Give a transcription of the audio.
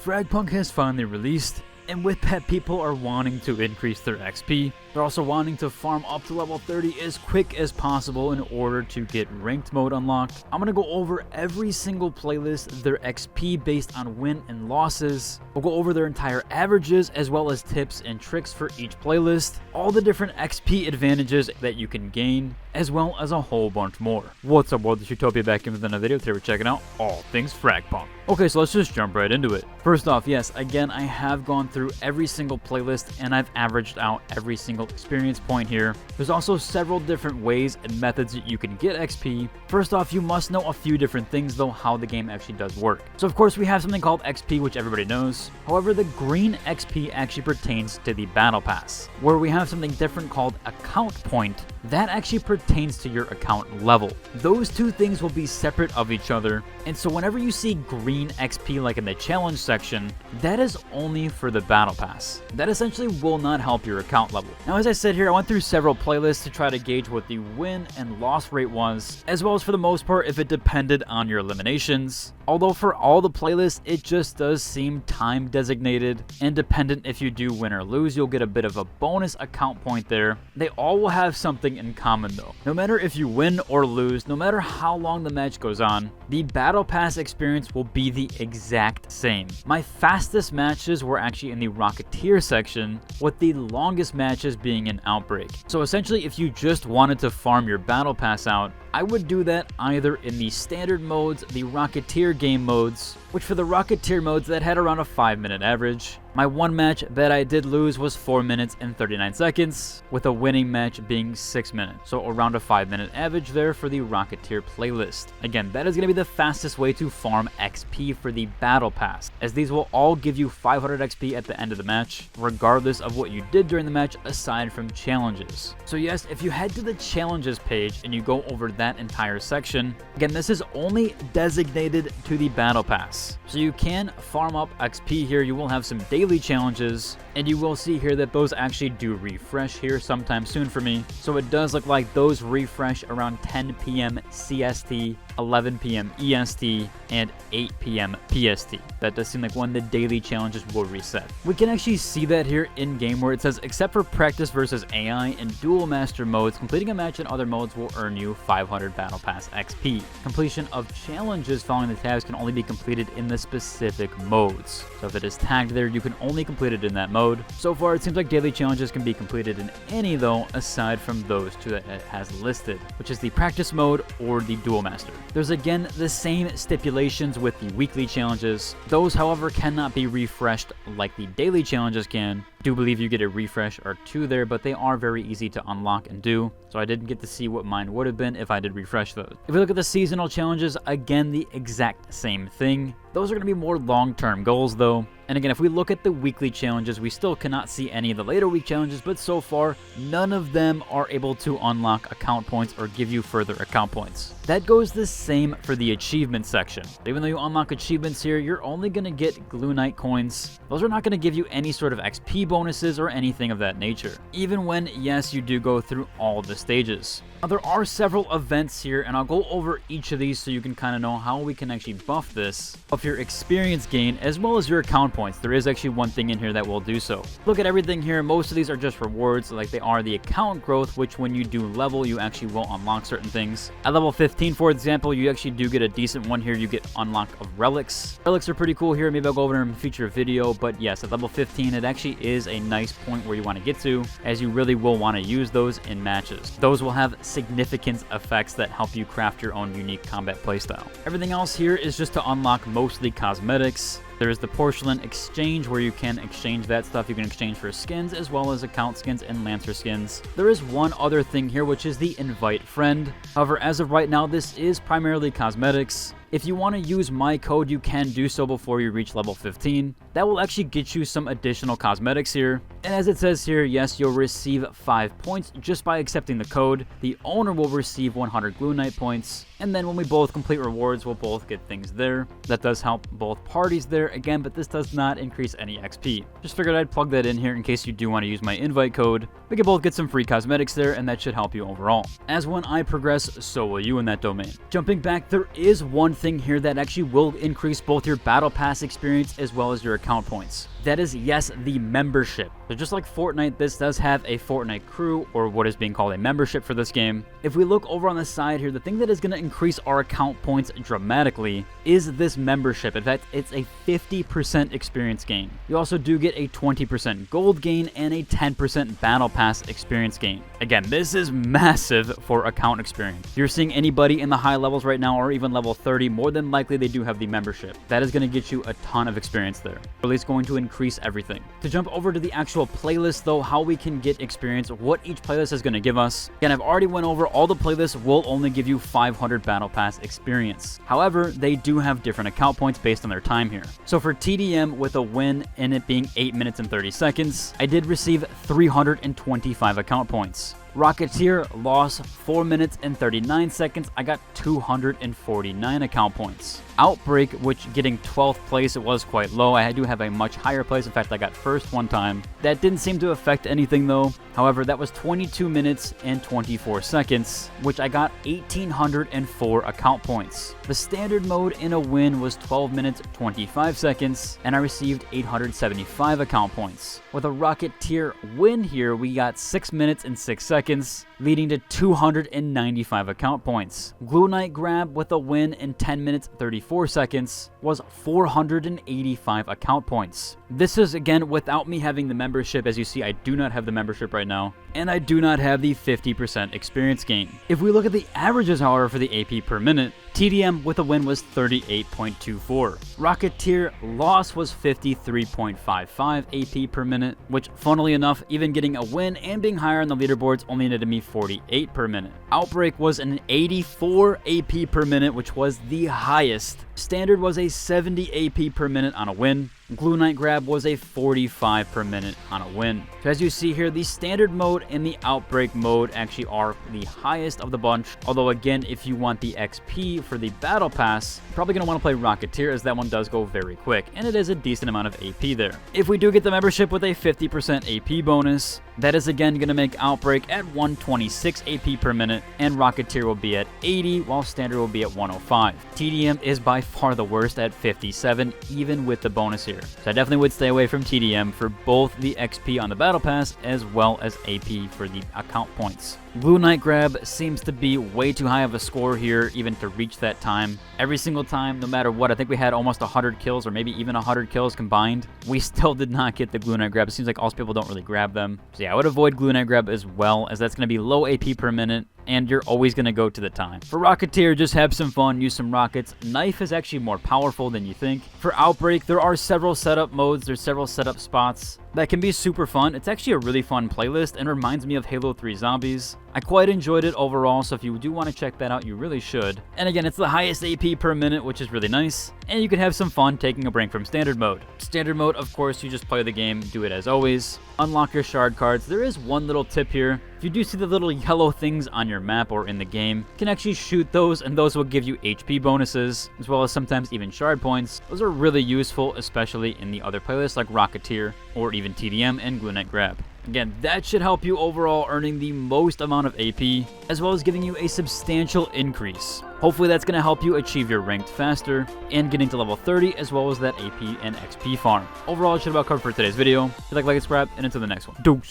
FragPunk has finally released, and with that, people are wanting to increase their XP. They're also wanting to farm up to level 30 as quick as possible in order to get ranked mode unlocked. I'm going to go over every single playlist, their XP based on win and losses. We'll go over their entire averages as well as tips and tricks for each playlist, all the different XP advantages that you can gain, as well as a whole bunch more. What's up, world? It's Utopia back in with another video. Today we're checking out all things FragPunk. Okay, so let's just jump right into it. First off, yes, again, I have gone through every single playlist and I've averaged out every single experience point here. There's also several different ways and methods that you can get XP. First off, you must know a few different things though, how the game actually does work. So of course we have something called XP, which everybody knows. However, the green XP actually pertains to the battle pass, where we have something different called account point. That actually pertains to your account level. Those two things will be separate of each other, and so whenever you see green XP like in the challenge section, that is only for the battle pass. That essentially will not help your account level. Now, as I said here, I went through several playlists to try to gauge what the win and loss rate was, as well as for the most part if it depended on your eliminations. Although for all the playlists, it just does seem time designated and dependent. If you do win or lose, you'll get a bit of a bonus account point there. They all will have something in common though. No matter if you win or lose, no matter how long the match goes on, the battle pass experience will be the exact same. My fastest matches were actually in the Rocketeer section, with the longest matches being in Outbreak. So essentially, if you just wanted to farm your battle pass out, I would do that either in the standard modes, the Rocketeer game modes, which for the Rocketeer modes that had around a 5-minute average. My one match that I did lose was 4 minutes and 39 seconds, with a winning match being 6 minutes. So around a 5-minute average there for the Rocketeer playlist. Again, that is going to be the fastest way to farm XP for the Battle Pass, as these will all give you 500 XP at the end of the match, regardless of what you did during the match aside from challenges. So yes, if you head to the challenges page and you go over that entire section, again, this is only designated to the Battle Pass. So you can farm up XP here. You will have some daily challenges, and you will see here that those actually do refresh here sometime soon for me. So it does look like those refresh around 10 p.m. CST, 11 p.m. EST, and 8 p.m. PST. That does seem like when the daily challenges will reset. We can actually see that here in game where it says, except for practice versus AI and dual master modes, completing a match in other modes will earn you 500 battle pass XP. Completion of challenges following the tabs can only be completed in the specific modes. So if it is tagged there, you can only complete it in that mode. So far, it seems like daily challenges can be completed in any though, aside from those two that it has listed, which is the practice mode or the dual master. There's again the same stipulations with the weekly challenges. Those, however, cannot be refreshed like the daily challenges can. I do believe you get a refresh or two there, but they are very easy to unlock and do. So I didn't get to see what mine would have been if I did refresh those. If we look at the seasonal challenges, again, the exact same thing. Those are going to be more long-term goals though. And again, if we look at the weekly challenges, we still cannot see any of the later week challenges, but so far, none of them are able to unlock account points or give you further account points. That goes the same for the achievement section. Even though you unlock achievements here, you're only going to get Glue Knight coins. Those are not going to give you any sort of XP bonuses or anything of that nature, even when, yes, you do go through all the stages. Now, there are several events here, and I'll go over each of these so you can kind of know how we can actually buff this, buff your experience gain, as well as your account points. There is actually one thing in here that will do so. Look at everything here. Most of these are just rewards, like they are the account growth, which when you do level, you actually will unlock certain things. At level 15, for example, you actually do get a decent one here. You get unlock of relics. Relics are pretty cool here. Maybe I'll go over them in a future video, but yes, at level 15, it actually is a nice point where you want to get to, as you really will want to use those in matches. Those will have significant effects that help you craft your own unique combat playstyle. Everything else here is just to unlock mostly cosmetics. There is the Porcelain Exchange, where you can exchange that stuff. You can exchange for skins as well as account skins and Lancer skins. There is one other thing here, which is the Invite Friend. However, as of right now, this is primarily cosmetics. If you want to use my code, you can do so before you reach level 15. That will actually get you some additional cosmetics here. And as it says here, yes, you'll receive 5 points just by accepting the code. The owner will receive 100 Glue Knight points. And then when we both complete rewards, we'll both get things there. That does help both parties there again, but this does not increase any XP. Just figured I'd plug that in here in case you do want to use my invite code. We can both get some free cosmetics there, and that should help you overall. As when I progress, so will you in that domain. Jumping back, there is one thing here that actually will increase both your battle pass experience as well as your account points. That is, yes, the membership. So just like Fortnite, this does have a Fortnite crew, or what is being called a membership for this game. If we look over on the side here, the thing that is going to increase our account points dramatically is this membership. In fact, it's a 50% experience gain. You also do get a 20% gold gain and a 10% battle pass experience gain. Again, this is massive for account experience. If you're seeing anybody in the high levels right now, or even level 30, more than likely they do have the membership. That is going to get you a ton of experience there. Or at least going to increase everything. To jump over to the actual playlist though, how we can get experience, what each playlist is going to give us. Again, I've already went over all the playlists will only give you 500 battle pass experience. However, they do have different account points based on their time here. So for TDM, with a win and it being 8 minutes and 30 seconds, I did receive 325 account points. Rocketeer lost 4 minutes and 39 seconds. I got 249 account points. Outbreak, which getting 12th place, it was quite low. I do have a much higher place. In fact, I got first one time. That didn't seem to affect anything though. However, that was 22 minutes and 24 seconds, which I got 1,804 account points. The standard mode in a win was 12 minutes 25 seconds, and I received 875 account points. With a Rocketeer win here, we got 6 minutes and 6 seconds, leading to 295 account points. Glue Knight grab with a win in 10 minutes 34 seconds was 485 account points. This is again without me having the membership. As you see, I do not have the membership right now, and I do not have the 50% experience gain. If we look at the averages, however, for the AP per minute, TDM with a win was 38.24. Rocketeer loss was 53.55 AP per minute, which funnily enough, even getting a win and being higher on the leaderboards only netted me 48 per minute. Outbreak was an 84 AP per minute, which was the highest. Standard was a 70 AP per minute on a win. Glue Knight grab was a 45 per minute on a win. So as you see here, the standard mode and the outbreak mode actually are the highest of the bunch. Although again, if you want the XP for the battle pass, you're probably going to want to play Rocketeer, as that one does go very quick, and it is a decent amount of AP there. If we do get the membership with a 50% AP bonus, that is again going to make Outbreak at 126 AP per minute, and Rocketeer will be at 80, while Standard will be at 105. TDM is by far the worst at 57, even with the bonus here. So I definitely would stay away from TDM for both the XP on the Battle Pass as well as AP for the account points. Glue Knight grab seems to be way too high of a score here even to reach that time. Every single time, no matter what, I think we had almost 100 kills or maybe even 100 kills combined. We still did not get the Glue Knight grab. It seems like most people don't really grab them. So yeah, I would avoid Glue Knight grab as well, as that's going to be low AP per minute, and you're always going to go to the time. For Rocketeer, just have some fun, use some rockets. Knife is actually more powerful than you think. For Outbreak, there are several setup modes, there's several setup spots that can be super fun. It's actually a really fun playlist and reminds me of Halo 3 Zombies. I quite enjoyed it overall, so if you do want to check that out, you really should. And again, it's the highest AP per minute, which is really nice, and you can have some fun taking a break from standard mode. Standard mode, of course, you just play the game, do it as always. Unlock your shard cards. There is one little tip here. If you do see the little yellow things on your map or in the game, you can actually shoot those, and those will give you HP bonuses, as well as sometimes even shard points. Those are really useful, especially in the other playlists like Rocketeer or even TDM and Glue Knight grab. Again, that should help you overall earning the most amount of AP, as well as giving you a substantial increase. Hopefully that's going to help you achieve your ranked faster and getting to level 30, as well as that AP and XP farm. Overall, it should about cover for today's video. If you like, subscribe, and until the next one. Deuce.